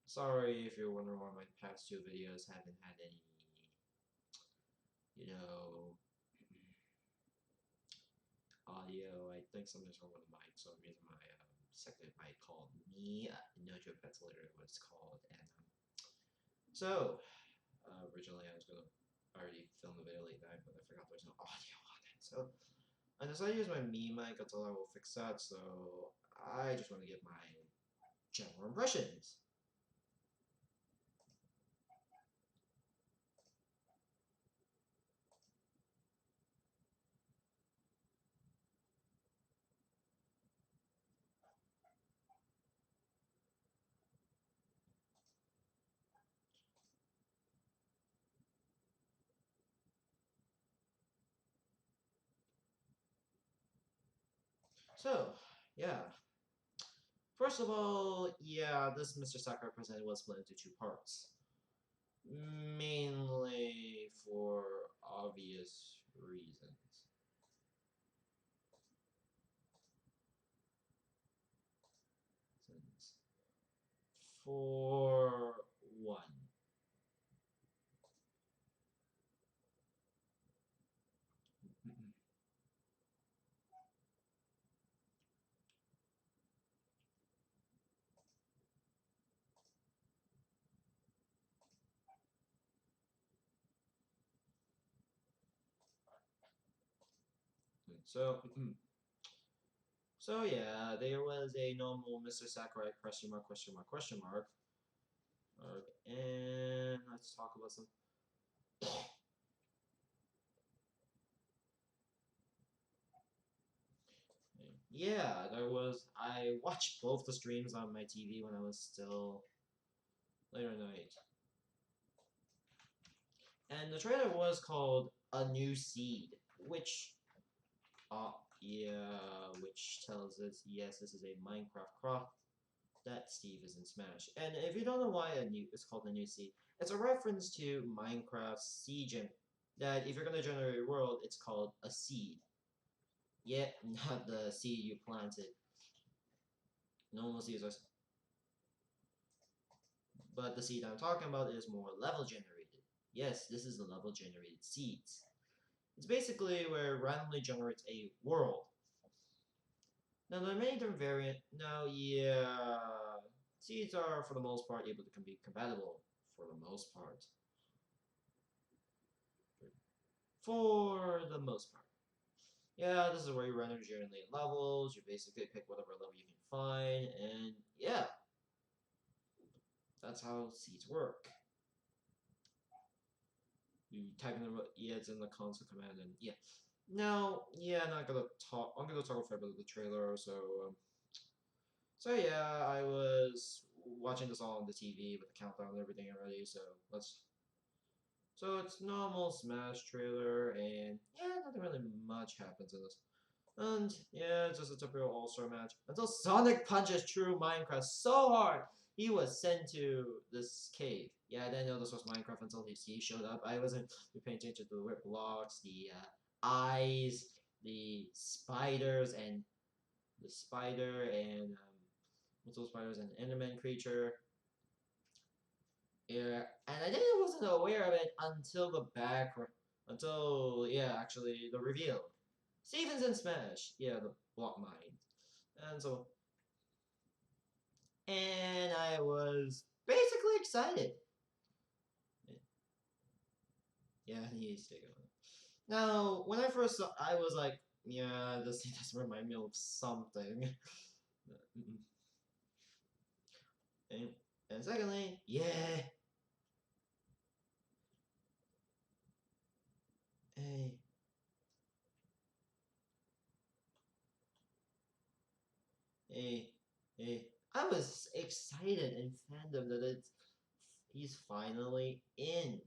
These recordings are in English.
Sorry if you're wondering why my past two videos haven't had any, you know, audio. I think something's wrong with the mic, so I'm using my second mic called Me. No joke, that's literally what it's called. And so, originally I was gonna already film the video late night, but I forgot there's no audio on it. So, I decided to use my Me mic until I will fix that. So, I just want to give my general impressions. So, yeah. First of all, yeah, this Mr. Sakurai presented was split into two parts. Mainly for obvious reasons. For one. So, so yeah, there was a normal Mr. Sakurai question mark. And let's talk about some. Yeah, there was. I watched both the streams on my TV when I was still later at night. And the trailer was called A New Seed, which, which tells us, yes, this is a Minecraft craft that Steve is in Smash. And if you don't know why it's called A New Seed, it's a reference to Minecraft's seed that if you're going to generate a world, it's called a seed. Yet, not the seed you planted. Normal seeds are... But the seed I'm talking about is more level generated. Yes, this is the level generated seeds. It's basically where it randomly generates a world. Now, there are many different variants. Now, yeah, seeds are, for the most part, able to be compatible, for the most part. For the most part. Yeah, this is where you randomly generate levels, you basically pick whatever level you can find, and yeah, that's how seeds work. You type in the it's in the console command, and yeah. Now, yeah, I'm gonna talk a fair bit of the trailer, so yeah, I was watching this all on the TV with the countdown and everything already, so let's... So it's normal Smash trailer, and yeah, nothing really much happens in this. And yeah, it's just a typical all-star match. Until Sonic punches True Minecraft so hard, he was sent to this cave. Yeah, I didn't know this was Minecraft until he showed up. I wasn't paying attention to the whip blocks, the eyes, the spiders, and the spider, and multiple spiders, and Enderman creature. Yeah, and I didn't wasn't aware of it until yeah, actually the reveal. Stevens and Smash, yeah, the block mine, and so, and I was basically excited. Yeah, he's taking on it. Now, when I first saw, I was like, yeah, this does remind me of something. and, and secondly, yeah, hey, hey, hey. I was excited in fandom that he's finally in.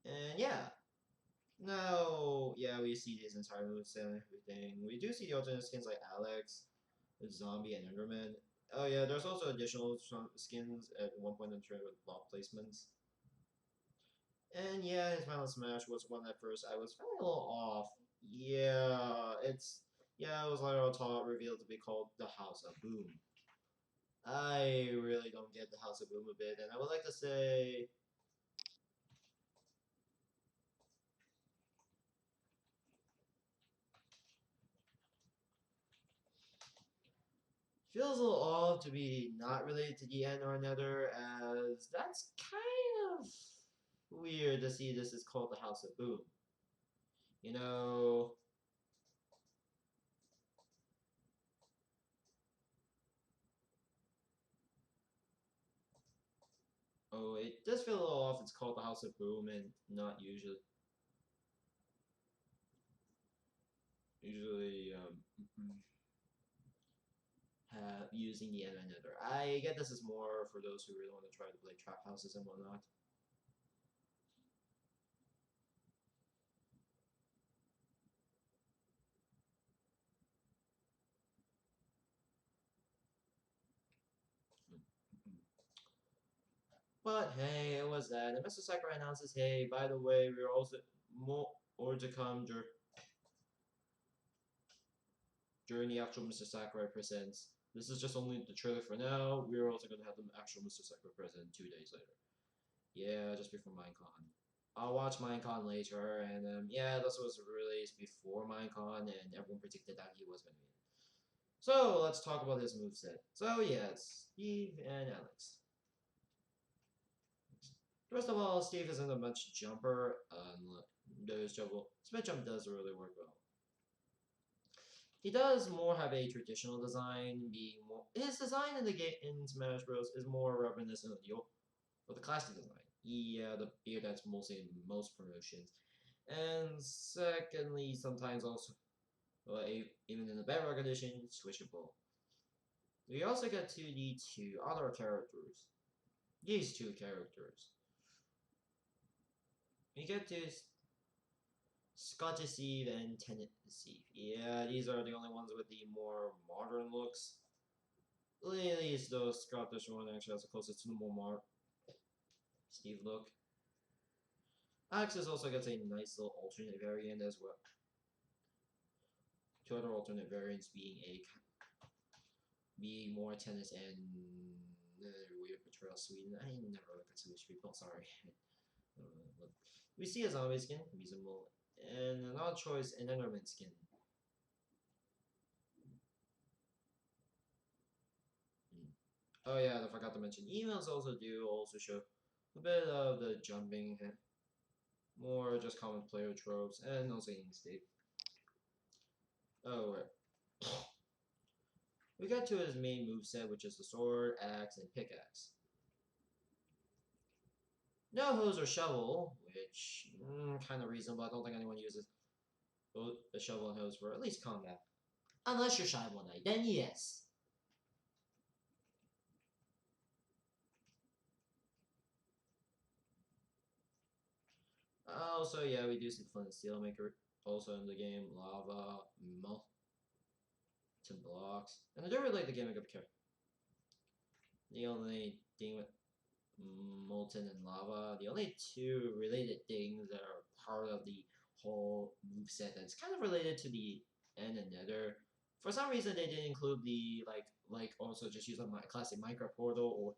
And yeah. Now, yeah, we see these entire moveset and everything. We do see the alternate skins like Alex, the Zombie, and Enderman. Oh yeah, there's also additional skins at one point in the trailer with block placements. And yeah, his final smash was one at first I was feeling a little off. Yeah, it's Yeah, it was later taught revealed to be called the House of Boom. I really don't get the House of Boom a bit, and I would like to say feels a little odd to be not related to the end or another, as that's kind of weird to see this is called the House of Boom. You know, oh, it does feel a little off. It's called the House of Boom and not usually have using the end or another. I get this is more for those who really want to try to play trap houses and whatnot. But hey, it was that. And Mr. Sakurai announces, hey, by the way, we're also more to come during the actual Mr. Sakurai presents. This is just only the trailer for now. We're also going to have the actual Mr. Sakurai present 2 days later. Yeah, just before Minecon. I'll watch Minecon later, and yeah, this was released before Minecon, and everyone predicted that he was going to be in. So let's talk about his moveset. So yeah, it's Steve and Alex. First of all, Steve isn't a much jumper. There's trouble. Spin jump does really work well. He does more have a traditional design, being more his design in the game in Smash Bros is more reminiscent of the classic design. Yeah, the beard that's mostly in most promotions. And secondly, sometimes also even in the Bedrock edition, switchable. We also get to the two other characters. These two characters. We get to Scottish Steve and Tenant Steve. Yeah, these are the only ones with the more modern looks. At least the Scottish one actually has the closest to the more modern Steve look. Axis also gets a nice little alternate variant as well. Two other alternate variants being more tennis and weird portrayal Sweden. I never look at Swedish people, sorry. We see a zombie skin, reasonable, and an odd choice, an Enderman skin. Oh yeah, I forgot to mention, emails also show a bit of the jumping, more just common player tropes, and also in state. Oh, right. We got to his main moveset, which is the sword, axe, and pickaxe. No hose or shovel, which kind of reasonable. I don't think anyone uses both a shovel and hose for at least combat. Unless you're Shy One Night, then yes. Also, yeah, we do see the Flint and Steel Maker also in the game. Lava, molten blocks. And I do really like the gimmick of character. The only thing with molten and lava, the only two related things that are part of the whole moveset that's kind of related to the end and nether. For some reason, they didn't include the like also just use a classic Minecraft portal or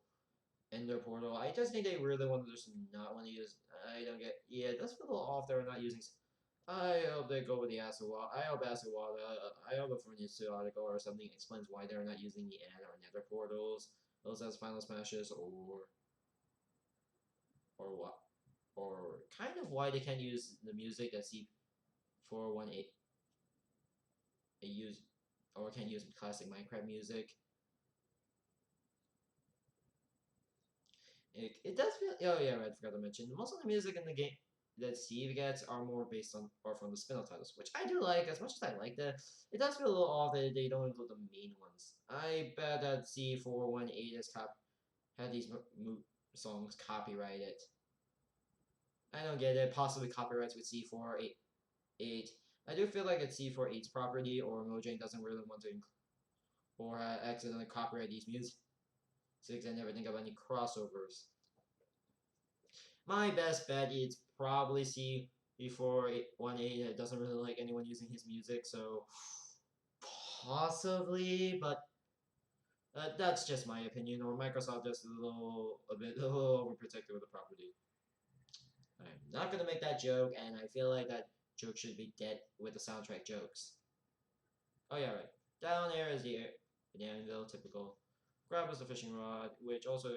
Ender portal. I just think they really want to just not want to use. I don't get. Yeah, that's a little off. They're not using. I hope they go with the Asawada. I hope Asawada. I hope a Furniture article or something explains why they're not using the End or Nether portals. Those as final smashes or what or kind of why they can't use the music that C418 they use or can't use classic Minecraft music. It does feel. Oh yeah, right, I forgot to mention. Most of the music in the game that Steve gets are more based on or from the spin-off titles, which I do like. As much as I like that, it does feel a little off that they don't include the main ones. I bet that C418 had these songs copyrighted. I don't get it. Possibly copyrights with C488. I do feel like it's C4eight's property, or Mojang doesn't really want to or accidentally copyright these music and never think of any crossovers. My best bet is probably C before 1.8. It doesn't really like anyone using his music, so Possibly, but that's just my opinion. Or Microsoft just a bit a little overprotective of the property. I'm not gonna make that joke, and I feel like that joke should be dead with the soundtrack jokes. Oh yeah, right. Down there is the anvil, typical. Grab is the fishing rod, which also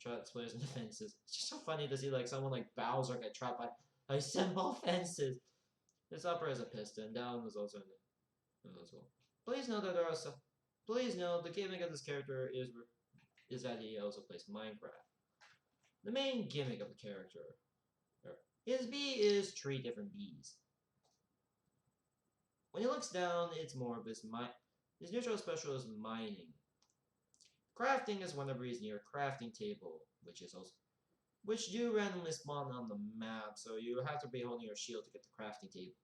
traps players in the fences. It's just so funny to see like someone like Bowser get trapped by simple fences. This upper is a piston. Down is also in the as well. Please note that there are some. Please note the gimmick of this character is that he also plays Minecraft. The main gimmick of the character. His bee is 3 different bees. When he looks down, it's more of his neutral special is mining. Crafting is whenever he's near a crafting table, which do randomly spawn on the map, so you have to be holding your shield to get the crafting table.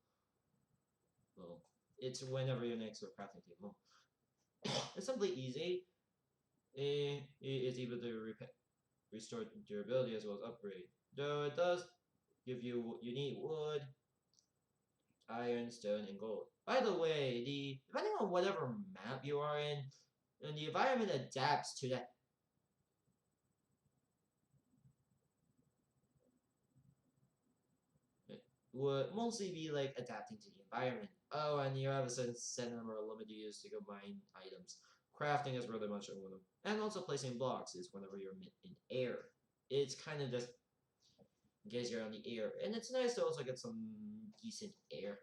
Well, it's whenever you're next to a crafting table. It's simply easy. It's able to restore durability as well as upgrade. Though it does give you need wood, iron, stone, and gold. By the way, depending on whatever map you are in, and the environment adapts to that. It would mostly be like adapting to the environment. Oh, and you have a certain set number of limit you use to go mine items. Crafting is really much one of them. And also placing blocks is whenever you're in air. It's kind of just gets you on the air. And it's nice to also get some decent air.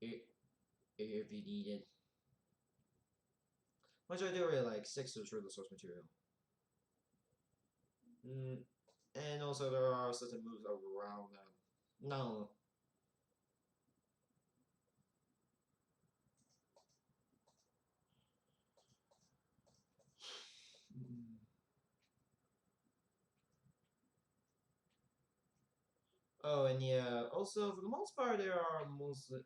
If you need it. Which I do really like. 6 to ensure the source material. And also there are certain moves around them. No. Oh, and yeah, also for the most part there are mostly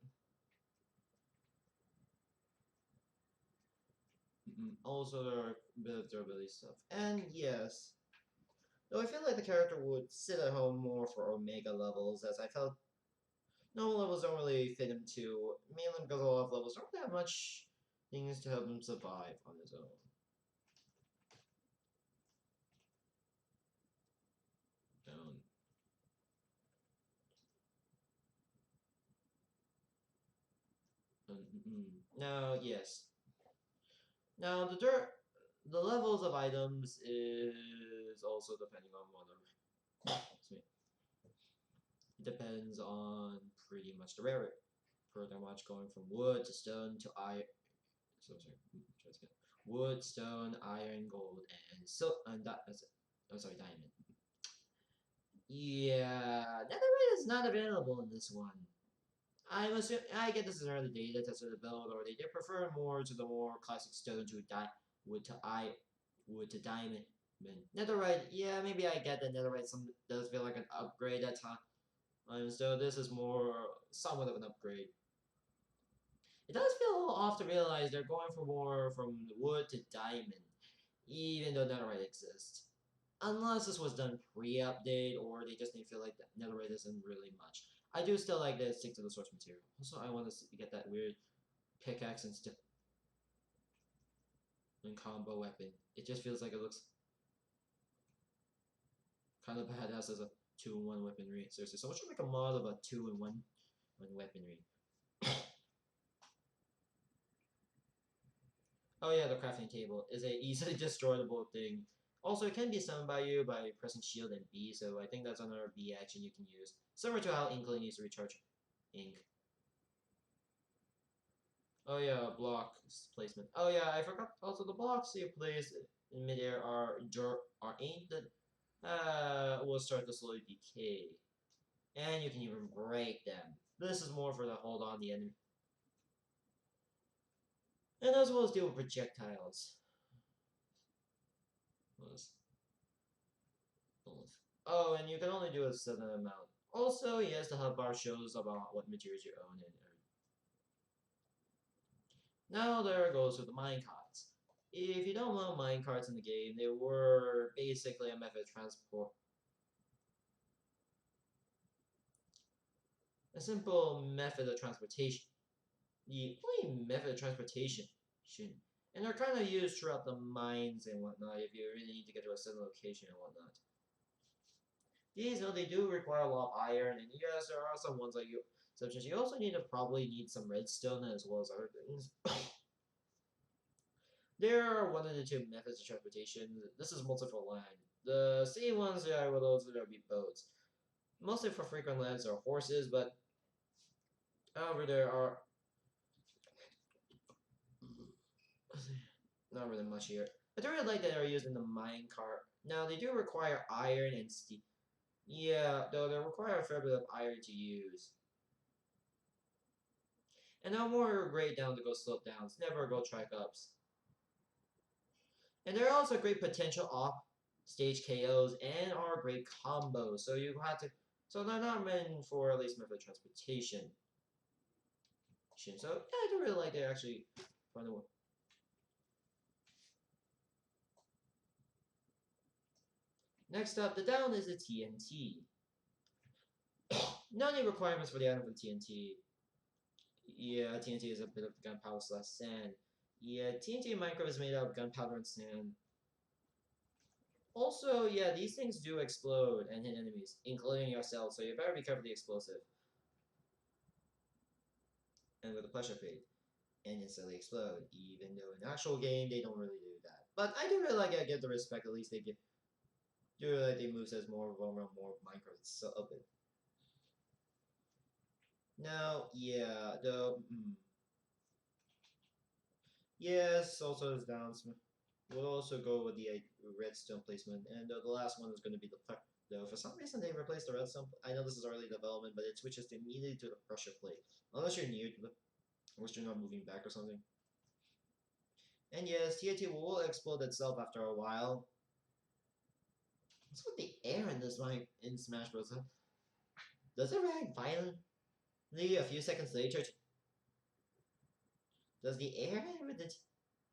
also there are a bit of durability stuff. And yes, though I feel like the character would sit at home more for Omega levels, as I felt normal levels don't really fit him too, mainly because a lot of levels don't have much things to help him survive on his own. Now, yes. Now the levels of items is also depending on whether it depends on pretty much the rarity. Pretty much going from wood to stone to iron. So sorry, try again. Wood, stone, iron, gold, and diamond. Yeah, netherite is not available in this one. I'm assuming I get this is an early data test of the build, or they did prefer more to the more classic stone to wood to diamond. Netherite, yeah, maybe I get that netherite does feel like an upgrade at times. So this is more somewhat of an upgrade. It does feel a little off to realize they're going for more from wood to diamond, even though netherite exists. Unless this was done pre-update, or they just didn't feel like that netherite isn't really much. I do still like to stick to the source material. Also, I want to get that weird pickaxe and combo weapon. It just feels like it looks kind of badass as a 2-in-1 weaponry. Seriously, someone should make a mod of a 2-in-1 weaponry. Oh yeah, the crafting table is a easily destroyable thing. Also, it can be summoned by you by pressing shield and B, so I think that's another B action you can use. Similar to how Inkling needs to recharge ink. Oh yeah, block placement. Oh yeah, I forgot. Also, the blocks you place in midair are aimed that will start to slowly decay, and you can even break them. This is more for the hold on the enemy, and as well as deal with projectiles. Oh, and you can only do a certain amount. Also, yes, the hub bar shows about what materials you own and now there goes with the minecarts. If you don't know minecarts in the game, they were basically a method of transport. A simple method of transportation. the only method of transportation, and they're kind of used throughout the mines and whatnot if you really need to get to a certain location and whatnot. These, they do require a lot of iron, and yes, there are some ones like you. Exceptions. You also probably need some redstone as well as other things. There are one of the two methods of transportation. This is mostly for land. The sea ones, yeah, will those would be boats. Mostly for frequent lands are horses, but however, there are not really much here. I do really like that they're used in the minecart. Now, they do require iron and steel. Yeah, though they require a fair bit of iron to use. And now more great down to go slope downs, never go track ups. And there are also great potential off stage KOs and are great combos. So you have to. So they're not meant for at least method transportation. So yeah, I do really like they actually find a way. Next up, the down is the TNT. No new requirements for the item for TNT. Yeah, TNT is a bit of gunpowder slash sand. Yeah, TNT in Minecraft is made out of gunpowder and sand. Also, yeah, these things do explode and hit enemies, including yourself, so you better be careful of the explosive. And with a pressure fade, and instantly explode, even though in actual game they don't really do that. But I do really like I get the respect, at least they give. Do really like they moves as more vulnerable, more Minecraft so open. Now, yeah, yes, also is down. We'll also go with the redstone placement, and the last one is going to be the though for some reason they replaced the redstone. I know this is early development, but it switches immediately to the pressure plate, unless you're near to the, unless you're not moving back or something. And yes, TNT will explode itself after a while. What's with the air in this like in Smash Bros? Huh? Does it react violently a few seconds later? Does the air with the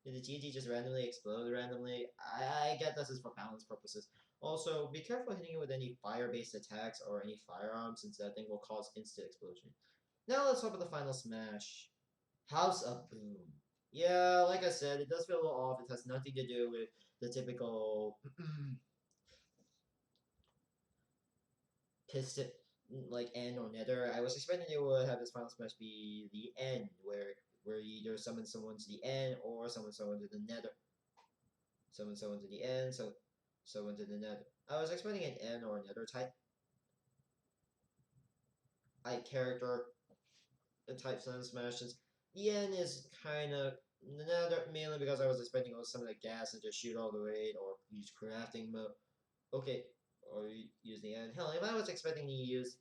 did the TNT just randomly explode randomly? I get this is for balance purposes. Also, be careful hitting it with any fire-based attacks or any firearms, since that thing will cause instant explosion. Now let's talk about the final smash. House of Boom. Yeah, like I said, it does feel a little off. It has nothing to do with the typical piston like end or nether. I was expecting they would have this final smash be the end, where you either summon someone to the end or summon someone to the nether. Summon someone to the end, so someone to the nether. I was expecting an end or nether type character type Sun Smashes. The end is kind of nether mainly because I was expecting some of the gas and just shoot all the way or use crafting mode. Okay, or use the end. Hell, if I was expecting to use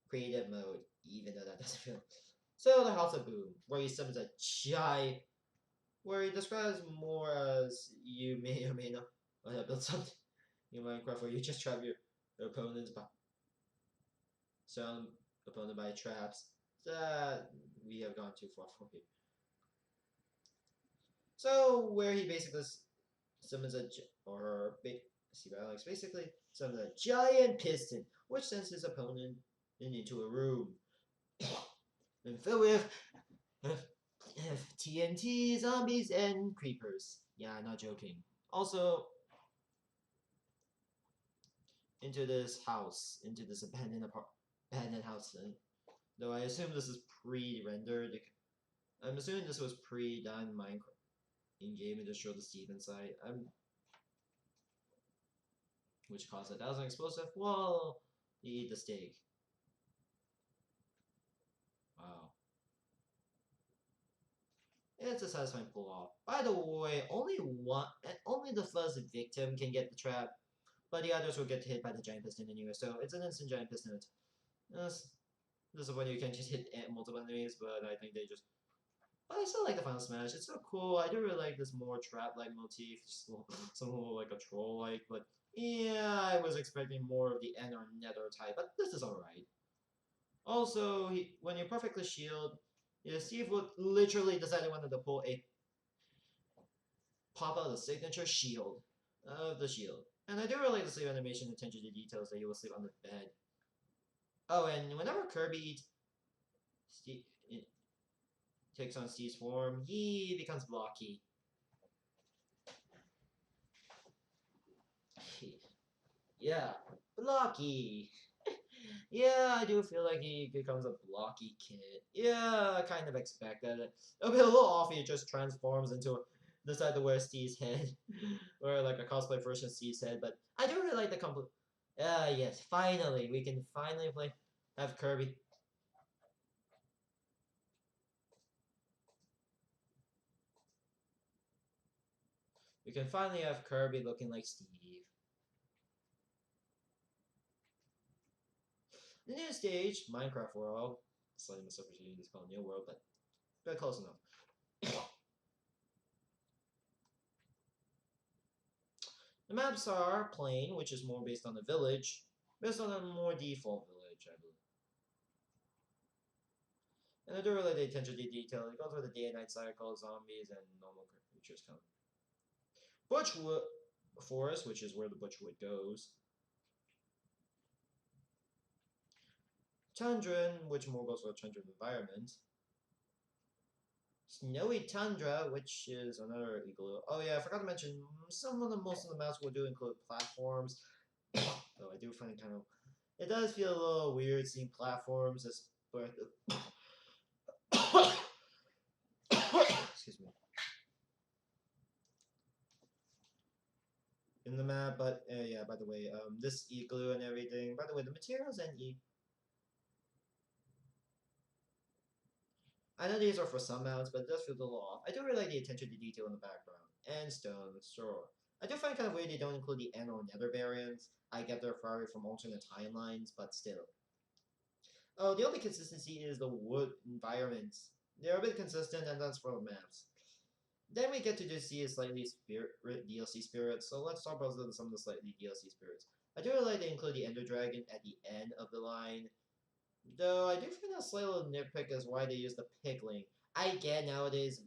creative mode, even though that doesn't feel. So the House of Boom, where he summons a giant, where he describes more as you may or may not build something in Minecraft where you just trap your opponents by surround opponent by traps. That we have gone too far for here. So where he basically summons basically summons a giant piston, which sends his opponent into a room and filled with TNT, zombies, and creepers. Yeah, not joking. Also, into this house, into this abandoned house. Though I assume this is pre-rendered. I'm assuming this was pre-done Minecraft in-game and just show the Steve inside. Which caused 1,000 explosive. Well, you eat the steak. Wow. It's a satisfying pull off. By the way, only the first victim can get the trap, but the others will get hit by the giant piston anyway. So it's an instant giant piston. This is when you can just hit multiple enemies, but I think they just. But I still like the final smash. It's so cool. I do really like this more trap-like motif, just some little like a troll-like. But yeah, I was expecting more of the end or nether type, but this is alright. Also, when you perfectly shield, Steve would literally decide he wanted to pull a pop out the signature shield of the shield. And I do really like the sleep animation and attention to details that he will sleep on the bed. Oh, and whenever Kirby eats Steve, takes on Steve's form, he becomes blocky. Yeah, blocky. Yeah, I do feel like he becomes a blocky kid. Yeah, I kind of expected it. It'll be a little off if he just transforms into decide to wear Steve's head. Or like a cosplay version of Steve's head, but I do really like the complete. Yes, finally. We can finally have Kirby. We can finally have Kirby looking like Steve. The new stage, Minecraft World. Slightly misrepresenting this called New World, but close enough. The maps are plain, which is more based on the village, based on a more default village, I believe. And I do really pay attention to detail. It goes with the day and night cycle, zombies, and normal creatures come. Butchwood Forest, which is where the Butchwood goes. Tundra, which more goes for a tundra environment. Snowy Tundra, which is another igloo. Oh yeah, I forgot to mention most of the maps will do include platforms. Though I do find it kind of, it does feel a little weird seeing platforms as excuse me. In the map, but yeah. By the way, this igloo and everything. By the way, the materials and I know these are for some mounts, but it does feel a little off. I do really like the attention to detail in the background. And stone, sure. I do find kind of weird they don't include the end or nether variants. I get their probably from alternate timelines, but still. Oh, the only consistency is the wood environments. They're a bit consistent, and that's for the maps. Then we get to just see a slightly DLC spirits, so let's talk about some of the slightly DLC spirits. I do really like they include the Ender Dragon at the end of the line, though I do find a slight little nitpick as why they use the Pickling. I get nowadays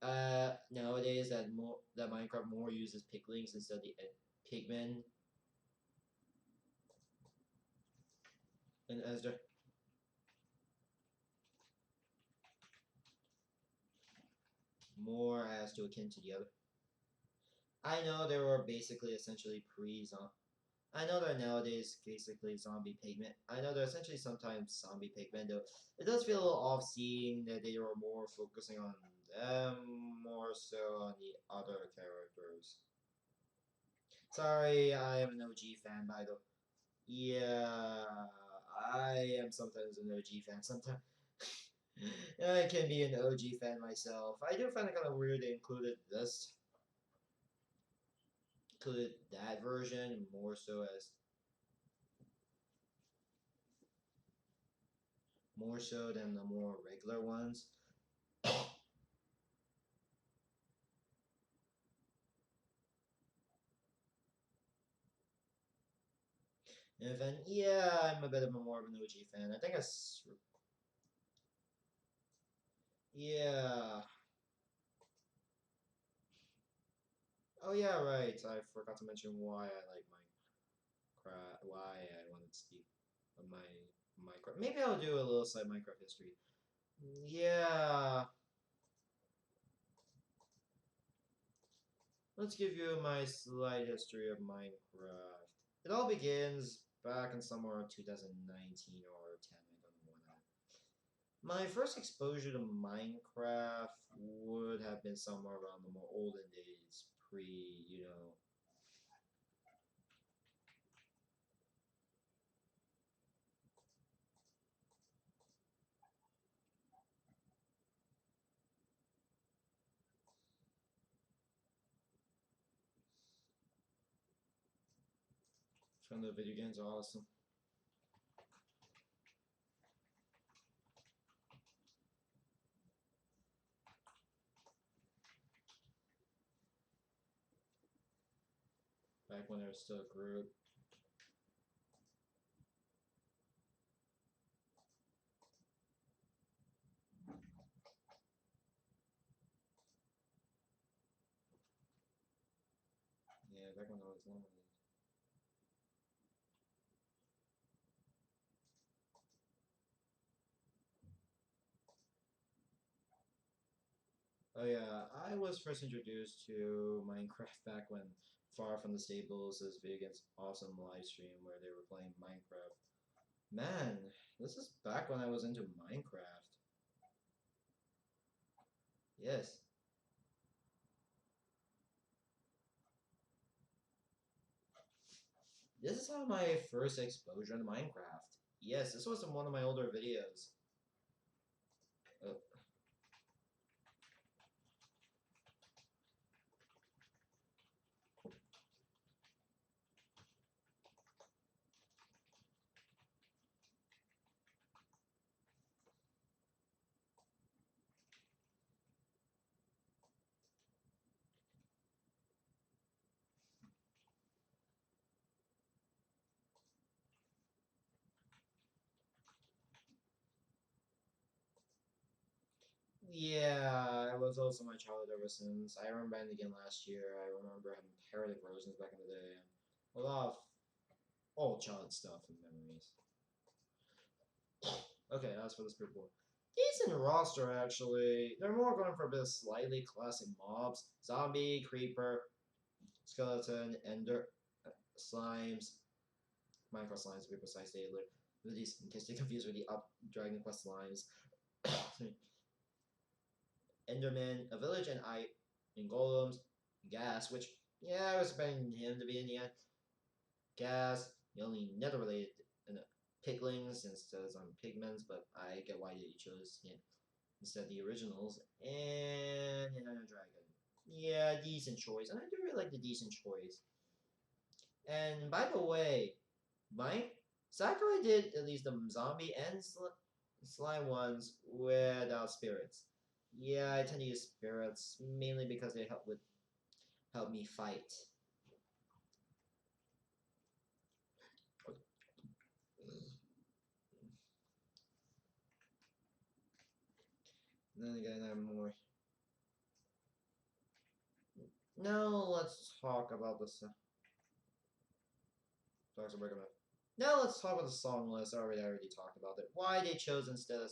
that Minecraft more uses Picklings instead of the Pigmen. And as they're more as to akin to the other. I know they were basically essentially pre-zombie. I know they're nowadays basically zombie pigment. I know they're essentially sometimes zombie pigment, though. It does feel a little off seeing that they were more focusing on them, more so on the other characters. Sorry, I am an OG fan, by the way. Yeah, I am sometimes an OG fan. Sometimes I can be an OG fan myself. I do find it kind of weird they included that version more so as more so than the more regular ones. And then, yeah, I'm a bit of a more of an OG fan. I think yeah. Oh yeah, right. I forgot to mention why I like Minecraft. Why I wanted to speak of my Minecraft. Maybe I'll do a little side Minecraft history. Yeah. Let's give you my slight history of Minecraft. It all begins back in somewhere in 2019 or 10. I don't know when. My first exposure to Minecraft would have been somewhere around the more olden days, from the video games are awesome. Back when there was still a group. Yeah, back when I was limited. Oh yeah, I was first introduced to Minecraft back when Far from the Stables' this Vegan's awesome live stream where they were playing Minecraft. Man, this is back when I was into Minecraft. Yes. This is how my first exposure to Minecraft. Yes, this was in one of my older videos. Oh, yeah, it was also my childhood ever since. I remember ending again last year. I remember having Heretic Versions back in the day. And a lot of old childhood stuff and memories. Okay, as for the Spirit Board. Decent roster, actually. They're more going for a bit of slightly classic mobs. Zombie, Creeper, Skeleton, Ender, Slimes, Minecraft Slimes to be precise, these, in case you're confused with the Up Dragon Quest Slimes. Enderman, a village, and golems, gas, which, yeah, I was expecting him to be in the end. Gas, the only nether related piglings instead of some pigments, but I get why you chose him instead of the originals. And a dragon. Yeah, decent choice. And I do really like the decent choice. And by the way, Mike, Sakurai did at least the zombie and slime ones without spirits. Yeah, I tend to use spirits mainly because they help me fight. And then again, I'm more. Now let's talk about the Now let's talk about the song list. I already talked about it. Why they chose instead of.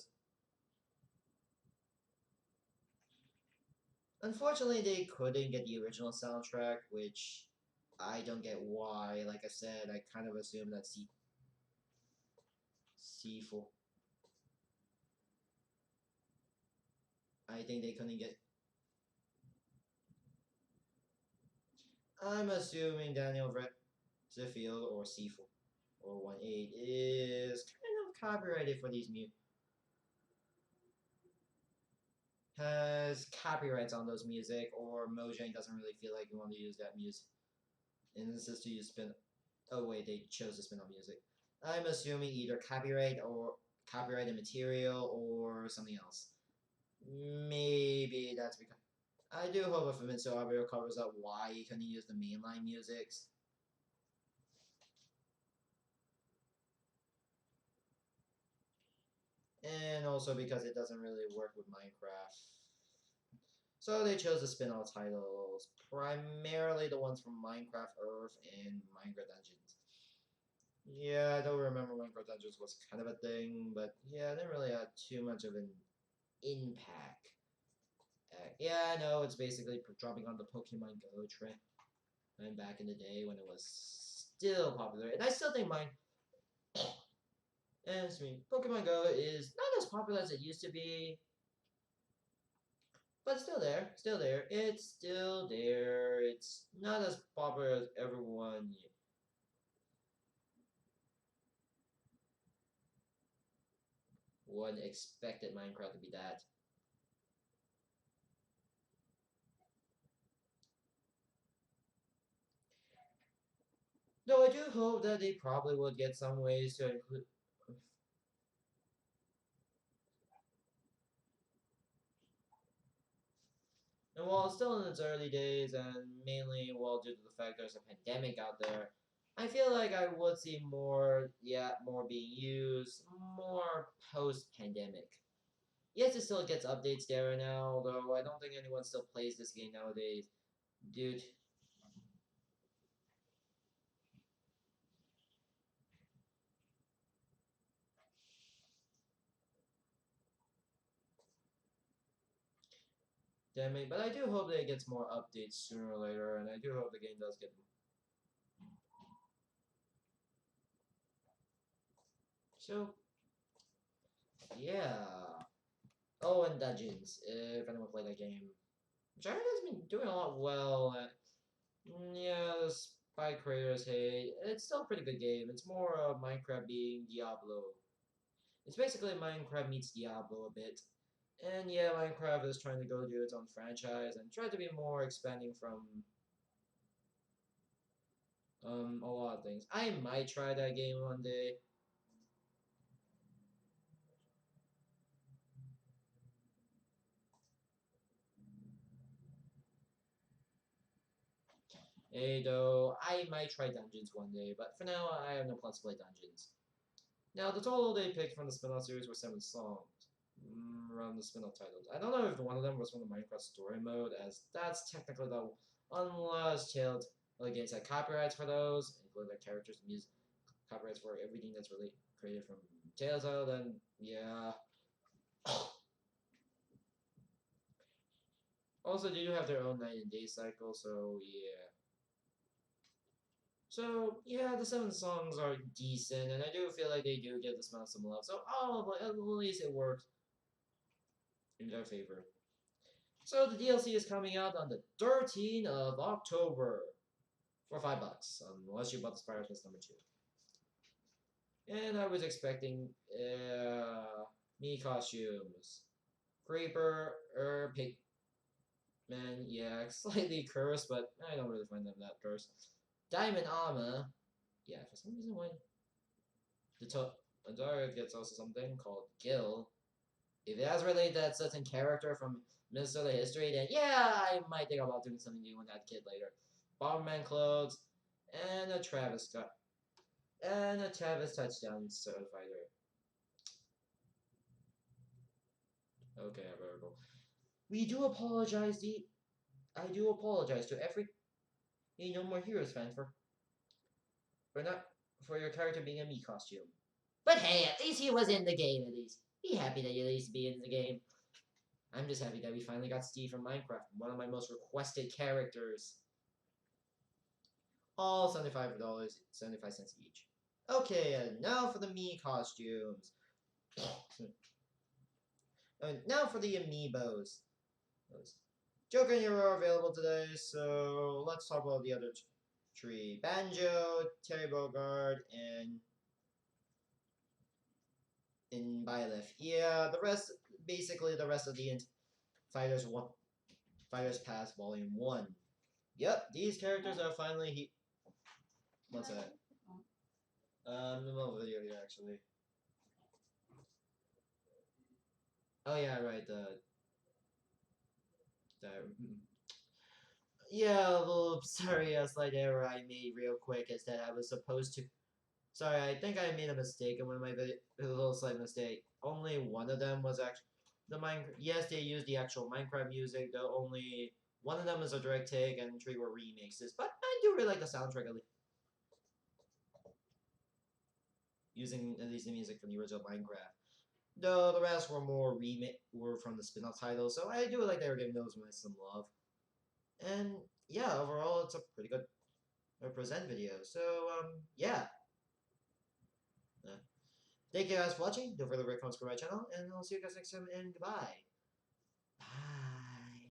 Unfortunately, they couldn't get the original soundtrack, which I don't get why. Like I said, I kind of assumed that C4. I think they couldn't get. I'm assuming Daniel Ziffield or C4 or 1-8 is kind of copyrighted for these has copyrights on those music, or Mojang doesn't really feel like you want to use that music. And this is to use spin. Oh wait, they chose to spin on music. I'm assuming either copyrighted material or something else. Maybe that's because I do hope if Famitsu Abe covers up why he couldn't use the mainline musics. And also because it doesn't really work with Minecraft. So they chose the spin-off titles, primarily the ones from Minecraft Earth and Minecraft Dungeons. Yeah, I don't remember Minecraft Dungeons was kind of a thing, but yeah, it didn't really have too much of an impact. Yeah, I know it's basically dropping on the Pokemon Go trend. And back in the day when it was still popular, and I still think Pokemon Go is not as popular as it used to be, but still there, still there. It's still there. It's not as popular as everyone would expected Minecraft to be that. Though I do hope that they probably would get some ways to include. And while it's still in its early days, and mainly due to the fact there's a pandemic out there, I feel like I would see more, more being used, more post-pandemic. Yes, it still gets updates there and now, though I don't think anyone still plays this game nowadays. Dude, damn it. But I do hope that it gets more updates sooner or later, and I do hope the game does get. So, yeah. Oh, and Dungeons, if anyone played that game. Which I heard has been doing a lot well. Yeah, despite creators hate, it's still a pretty good game. It's more of Minecraft being Diablo. It's basically Minecraft meets Diablo a bit. And yeah, Minecraft is trying to go do its own franchise and try to be more expanding from a lot of things. I might try that game one day. Hey, though, I might try Dungeons one day, but for now, I have no plans to play Dungeons. Now, the total they picked from the spin-off series were 7 songs. Around the spin-off titles. I don't know if one of them was from the Minecraft story mode, as that's technically the unless Tales against had copyrights for those, including the characters, music, copyrights for everything that's really created from Telltale. Then yeah. Also, they do have their own night and day cycle, so yeah. So yeah, the 7 songs are decent, and I do feel like they do give this mouse some love. So oh, but at least it works in their favor. So the DLC is coming out on the 13th of October for $5, unless you bought the Spire Plus number 2. And I was expecting me costumes. Creeper, Pigman, yeah, slightly cursed, but I don't really find them that cursed. Diamond armor, yeah, for some reason why the target gets also something called Gil. If it has related to that certain character from Minnesota history, then yeah, I might think about doing something new with that kid later. Bomberman clothes, and a Travis cut, and a Travis touchdown fighter. Okay, very cool. We do apologize. I do apologize to every No More Heroes fan for not for your character being a me costume. But hey, at least he was in the game. At least be happy that you at least be in the game. I'm just happy that we finally got Steve from Minecraft, one of my most requested characters. All $75.75 each. Okay, and now for the me costumes. And now for the amiibos. Joker and Hero are available today, so let's talk about the other three. Banjo, Terry Bogard, and in Byleth. Yeah, basically the rest of the Fighters Pass Volume 1. Yep, these characters are finally What's that? No video here, actually. Oh yeah, right, yeah, a little, sorry, a slight error I made real quick is that I was supposed to. Sorry, I think I made a mistake in one of my videos. A little slight mistake. Only one of them was actually the Minecraft. Yes, they used the actual Minecraft music, though only one of them is a direct take and 3 were remixes. But I do really like the soundtrack, at least. Using at least the music from the original Minecraft. Though the rest were were from the spin-off title, so I do like they were giving those ones some love. And yeah, overall it's a pretty good present video. So yeah. Thank you guys for watching. Don't forget to rate, comment, subscribe to my channel, and I'll see you guys next time, and goodbye. Bye.